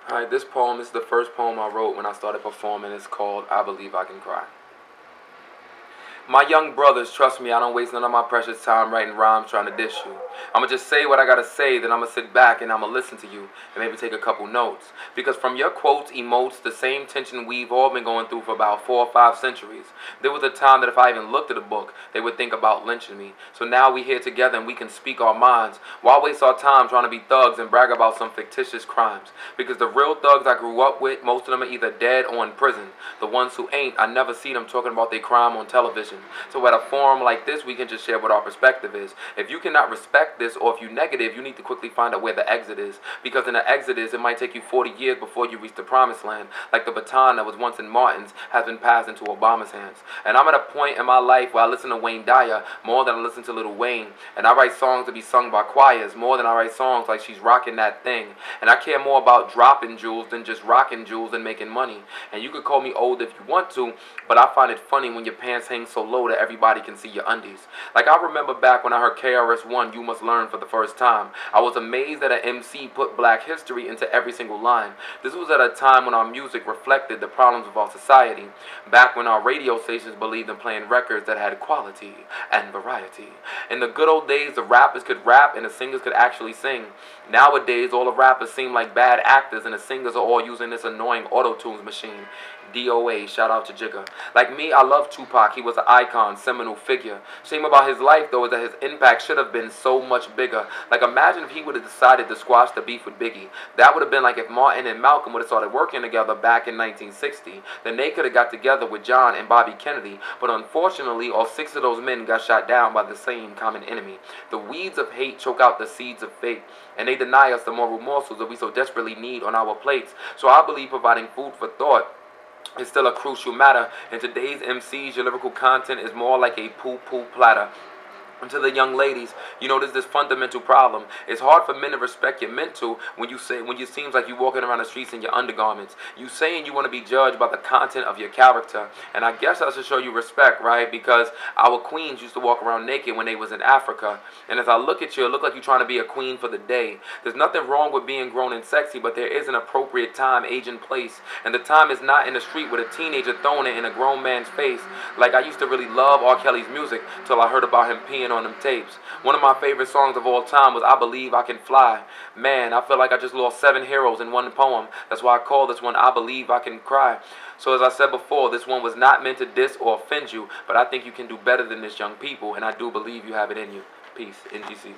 Alright, this poem is the first poem I wrote when I started performing. It's called I Believe I Can Cry. My young brothers, trust me, I don't waste none of my precious time writing rhymes trying to diss you. I'ma just say what I gotta say, then I'ma sit back and I'ma listen to you and maybe take a couple notes. Because from your quotes, emotes, the same tension we've all been going through for about 4 or 5 centuries. There was a time that if I even looked at a book, they would think about lynching me. So now we here together and we can speak our minds. Why waste our time trying to be thugs and brag about some fictitious crimes? Because the real thugs I grew up with, most of them are either dead or in prison. The ones who ain't, I never see them talking about their crime on television. So at a forum like this, we can just share what our perspective is. If you cannot respect this, or if you're negative, you need to quickly find out where the exit is. Because in the exit is, it might take you 40 years before you reach the promised land. Like the baton that was once in Martin's has been passed into Obama's hands. And I'm at a point in my life where I listen to Wayne Dyer more than I listen to Lil Wayne. And I write songs to be sung by choirs more than I write songs like She's Rocking That Thing. And I care more about dropping jewels than just rocking jewels and making money. And you could call me old if you want to, but I find it funny when your pants hang so low that everybody can see your undies. Like I remember back when I heard KRS-One, You Must Learn for the first time. I was amazed that an MC put black history into every single line. This was at a time when our music reflected the problems of our society. Back when our radio stations believed in playing records that had quality and variety. In the good old days, the rappers could rap and the singers could actually sing. Nowadays, all the rappers seem like bad actors and the singers are all using this annoying auto-tunes machine. DOA, shout out to Jigga. Like me, I love Tupac. He was an icon, seminal figure. Shame about his life, though, is that his impact should have been so much bigger. Like, imagine if he would have decided to squash the beef with Biggie. That would have been like if Martin and Malcolm would have started working together back in 1960. Then they could have got together with John and Bobby Kennedy. But unfortunately, all 6 of those men got shot down by the same common enemy. The weeds of hate choke out the seeds of faith. And they deny us the moral morsels that we so desperately need on our plates. So I believe providing food for thought is still a crucial matter. In today's MCs, your lyrical content is more like a poo-poo platter. And to the young ladies, you know, there's this fundamental problem. It's hard for men to respect your mental when it seems like you're walking around the streets in your undergarments. You saying you want to be judged by the content of your character. And I guess I should show you respect, right? Because our queens used to walk around naked when they was in Africa. And as I look at you, it look like you're trying to be a queen for the day. There's nothing wrong with being grown and sexy, but there is an appropriate time, age, and place. And the time is not in the street with a teenager throwing it in a grown man's face. Like, I used to really love R. Kelly's music till I heard about him peeing on them tapes. One of my favorite songs of all time was I Believe I Can Fly. Man, I feel like I just lost 7 heroes in one poem. That's why I call this one I Believe I Can Cry. So as I said before, this one was not meant to diss or offend you, but I think you can do better than this, young people, and I do believe you have it in you. Peace, NGC.